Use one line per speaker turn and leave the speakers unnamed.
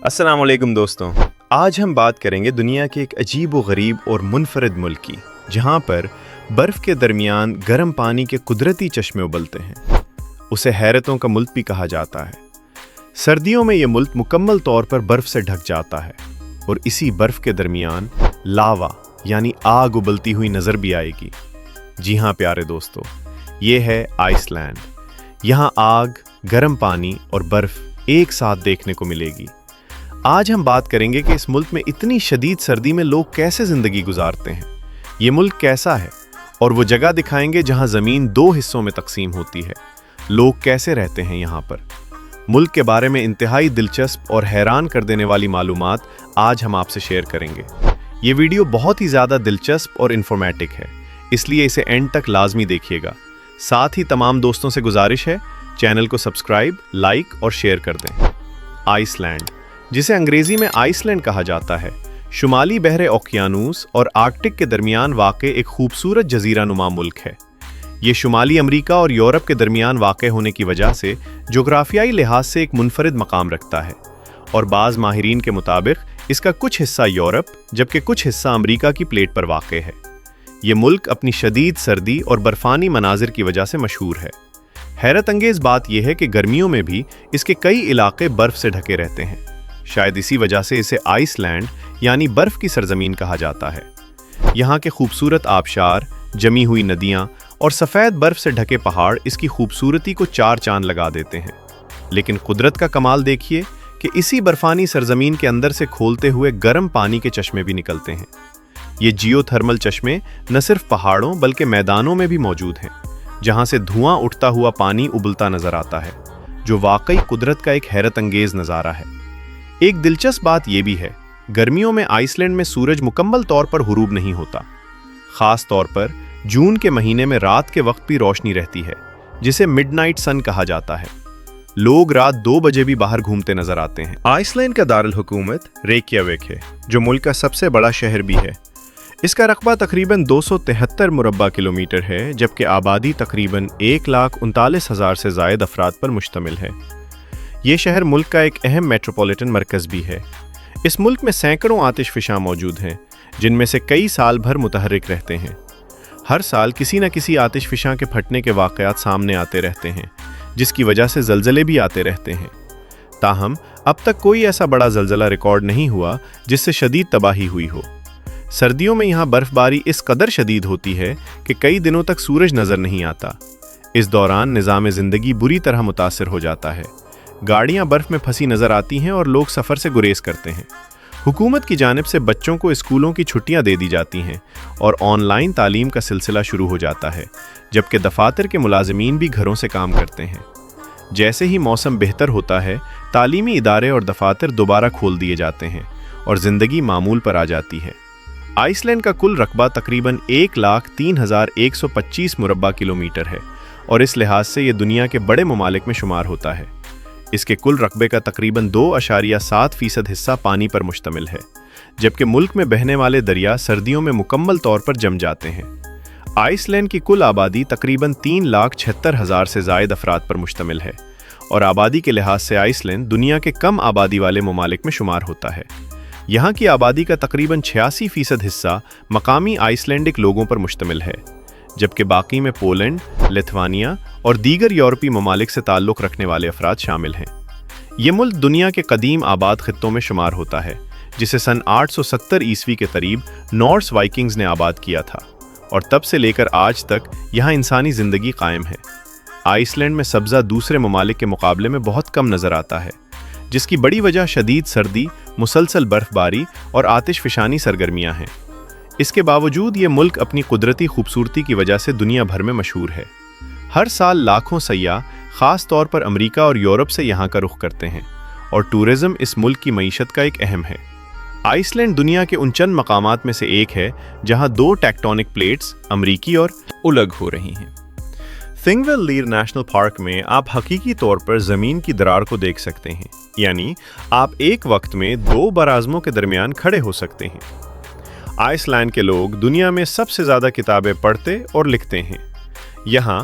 السلام علیکم دوستوں، آج ہم بات کریں گے دنیا کے ایک عجیب و غریب اور منفرد ملک کی، جہاں پر برف کے درمیان گرم پانی کے قدرتی چشمے ابلتے ہیں۔ اسے حیرتوں کا ملک بھی کہا جاتا ہے۔ سردیوں میں یہ ملک مکمل طور پر برف سے ڈھک جاتا ہے، اور اسی برف کے درمیان لاوا یعنی آگ ابلتی ہوئی نظر بھی آئے گی۔ جی ہاں پیارے دوستو، یہ ہے آئس لینڈ۔ یہاں آگ، گرم پانی اور برف ایک ساتھ دیکھنے کو ملے گی۔ آج ہم بات کریں گے کہ اس ملک میں اتنی شدید سردی میں لوگ کیسے زندگی گزارتے ہیں، یہ ملک کیسا ہے، اور وہ جگہ دکھائیں گے جہاں زمین 2 حصوں میں تقسیم ہوتی ہے۔ لوگ کیسے رہتے ہیں یہاں پر۔ ملک کے بارے میں انتہائی دلچسپ اور حیران کر دینے والی معلومات آج ہم آپ سے شیئر کریں گے۔ یہ ویڈیو بہت ہی زیادہ دلچسپ اور انفارمیٹک ہے، اس لیے اسے اینڈ تک لازمی دیکھیے گا۔ ساتھ ہی تمام دوستوں سے گزارش ہے، چینل کو سبسکرائب، لائک اور شیئر کر دیں۔ آئس لینڈ، جسے انگریزی میں آئس لینڈ کہا جاتا ہے، شمالی بحر اوقیانوس اور آرکٹک کے درمیان واقع ایک خوبصورت جزیرہ نما ملک ہے۔ یہ شمالی امریکہ اور یورپ کے درمیان واقع ہونے کی وجہ سے جغرافیائی لحاظ سے ایک منفرد مقام رکھتا ہے، اور بعض ماہرین کے مطابق اس کا کچھ حصہ یورپ جبکہ کچھ حصہ امریکہ کی پلیٹ پر واقع ہے۔ یہ ملک اپنی شدید سردی اور برفانی مناظر کی وجہ سے مشہور ہے۔ حیرت انگیز بات یہ ہے کہ گرمیوں میں بھی اس کے کئی علاقے برف سے ڈھکے رہتے ہیں۔ شاید اسی وجہ سے اسے آئس لینڈ یعنی برف کی سرزمین کہا جاتا ہے۔ یہاں کے خوبصورت آبشار، جمی ہوئی ندیاں اور سفید برف سے ڈھکے پہاڑ اس کی خوبصورتی کو 4 چاند لگا دیتے ہیں۔ لیکن قدرت کا کمال دیکھیے کہ اسی برفانی سرزمین کے اندر سے کھولتے ہوئے گرم پانی کے چشمے بھی نکلتے ہیں۔ یہ جیو تھرمل چشمے نہ صرف پہاڑوں بلکہ میدانوں میں بھی موجود ہیں، جہاں سے دھواں اٹھتا ہوا پانی ابلتا نظر آتا ہے، جو واقعی قدرت کا ایک حیرت انگیز نظارہ ہے۔ ایک دلچسپ بات یہ بھی ہے، گرمیوں میں آئس لینڈ میں سورج مکمل طور پر غروب نہیں ہوتا۔ خاص طور پر جون کے مہینے میں رات کے وقت بھی روشنی رہتی ہے، جسے مڈ نائٹ سن کہا جاتا ہے۔ لوگ رات 2 بجے بھی باہر گھومتے نظر آتے ہیں۔ آئس لینڈ کا دارالحکومت ریکیاوک ہے، جو ملک کا سب سے بڑا شہر بھی ہے۔ اس کا رقبہ تقریباً 273 مربع کلومیٹر ہے، جبکہ آبادی تقریباً 1,39,000 سے زائد افراد پر مشتمل ہے۔ یہ شہر ملک کا ایک اہم میٹروپولیٹن مرکز بھی ہے۔ اس ملک میں سینکڑوں آتش فشاں موجود ہیں، جن میں سے کئی سال بھر متحرک رہتے ہیں۔ ہر سال کسی نہ کسی آتش فشاں کے پھٹنے کے واقعات سامنے آتے رہتے ہیں، جس کی وجہ سے زلزلے بھی آتے رہتے ہیں۔ تاہم اب تک کوئی ایسا بڑا زلزلہ ریکارڈ نہیں ہوا جس سے شدید تباہی ہوئی ہو۔ سردیوں میں یہاں برف باری اس قدر شدید ہوتی ہے کہ کئی دنوں تک سورج نظر نہیں آتا۔ اس دوران نظام زندگی بری طرح متاثر ہو جاتا ہے۔ گاڑیاں برف میں پھنسی نظر آتی ہیں اور لوگ سفر سے گریز کرتے ہیں۔ حکومت کی جانب سے بچوں کو اسکولوں کی چھٹیاں دے دی جاتی ہیں اور آن لائن تعلیم کا سلسلہ شروع ہو جاتا ہے، جبکہ دفاتر کے ملازمین بھی گھروں سے کام کرتے ہیں۔ جیسے ہی موسم بہتر ہوتا ہے، تعلیمی ادارے اور دفاتر دوبارہ کھول دیے جاتے ہیں اور زندگی معمول پر آ جاتی ہے۔ آئس لینڈ کا کل رقبہ تقریباً 1,03,125 مربع کلومیٹر ہے، اور اس لحاظ سے یہ دنیا کے بڑے ممالک میں شمار ہوتا ہے۔ اس کے کل رقبے کا تقریباً 2.7% حصہ پانی پر مشتمل ہے، جبکہ ملک میں بہنے والے دریا سردیوں میں مکمل طور پر جم جاتے ہیں۔ آئس لینڈ کی کل آبادی تقریباً 3,76,000 سے زائد افراد پر مشتمل ہے، اور آبادی کے لحاظ سے آئس لینڈ دنیا کے کم آبادی والے ممالک میں شمار ہوتا ہے۔ یہاں کی آبادی کا تقریباً 86% حصہ مقامی آئس لینڈک لوگوں پر مشتمل ہے، جبکہ باقی میں پولینڈ، لتھوانیا اور دیگر یورپی ممالک سے تعلق رکھنے والے افراد شامل ہیں۔ یہ ملک دنیا کے قدیم آباد خطوں میں شمار ہوتا ہے، جسے سن 870 عیسوی کے قریب نورس وائکنگز نے آباد کیا تھا، اور تب سے لے کر آج تک یہاں انسانی زندگی قائم ہے۔ آئس لینڈ میں سبزہ دوسرے ممالک کے مقابلے میں بہت کم نظر آتا ہے، جس کی بڑی وجہ شدید سردی، مسلسل برف باری اور آتش فشانی سرگرمیاں ہیں۔ اس کے باوجود یہ ملک اپنی قدرتی خوبصورتی کی وجہ سے دنیا بھر میں مشہور ہے۔ ہر سال لاکھوں سیاح خاص طور پر امریکہ اور یورپ سے یہاں کا رخ کرتے ہیں، اور ٹورزم اس ملک کی معیشت کا ایک اہم ہے۔ آئس لینڈ دنیا کے ان چند مقامات میں سے ایک ہے جہاں 2 ٹیکٹونک پلیٹس امریکی اور الگ ہو رہی ہیں۔ تھنگویل لیر نیشنل پارک میں آپ حقیقی طور پر زمین کی درار کو دیکھ سکتے ہیں، یعنی آپ ایک وقت میں 2 براعظموں کے درمیان کھڑے ہو سکتے ہیں۔ آئس لینڈ کے لوگ دنیا میں سب سے زیادہ کتابیں پڑھتے اور لکھتے ہیں۔ یہاں